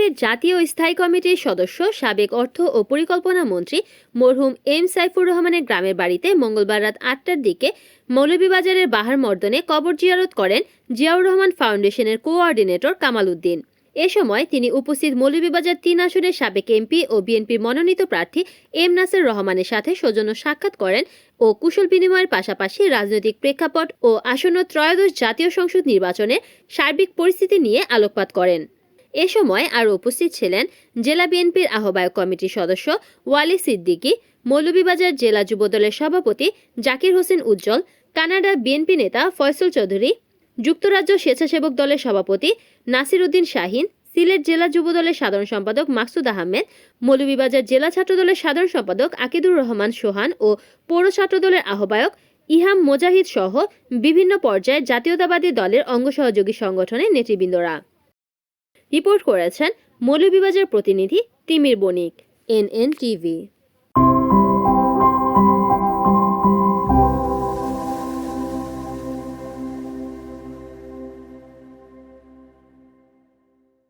বিএনপির জাতীয় স্থায়ী কমিটির সদস্য সাবেক অর্থ ও পরিকল্পনা মন্ত্রী মরহুম এম সাইফুর রহমানের গ্রামের বাড়িতে মঙ্গলবার রাত ৮টার দিকে মৌলভীবাজারের বাহার মর্দনে কবর জিয়ারত করেন জিয়াউর রহমান ফাউন্ডেশনের কোঅর্ডিনেটর কামাল উদ্দিন। এ সময় তিনি উপস্থিত মৌলভীবাজার ৩ আসনের সাবেক এমপি ও বিএনপির মনোনীত প্রার্থী এম নাসির রহমানের সাথে সৌজন্য সাক্ষাৎ করেন ও কুশল বিনিময়ের পাশাপাশি রাজনৈতিক প্রেক্ষাপট ও আসন্ন ত্রয়োদশ জাতীয় সংসদ নির্বাচনের সার্বিক পরিস্থিতি নিয়ে আলোকপাত করেন। এ সময় আরও উপস্থিত ছিলেন জেলা বিএনপির আহ্বায়ক কমিটির সদস্য ওয়ালি সিদ্দিকী, মৌলভীবাজার জেলা যুবদলের সভাপতি জাকির হোসেন উজ্জ্বল, কানাডা বিএনপি নেতা ফয়সল চৌধুরী, যুক্তরাজ্য স্বেচ্ছাসেবক দলের সভাপতি নাসির উদ্দিন শাহিন, সিলেট জেলা যুবদলের সাধারণ সম্পাদক মাকসুদ আহমেদ, মৌলভীবাজার জেলা ছাত্রদলের সাধারণ সম্পাদক আকিদুর রহমান সোহান ও পৌর ছাত্রদলের আহ্বায়ক ইহাম মোজাহিদ সহ বিভিন্ন পর্যায়ের জাতীয়তাবাদী দলের অঙ্গ সহযোগী সংগঠনের নেতৃবৃন্দরা। রিপোর্ট করেছেন মৌলভীবাজার প্রতিনিধি তিমির বণিক, NN টিভি।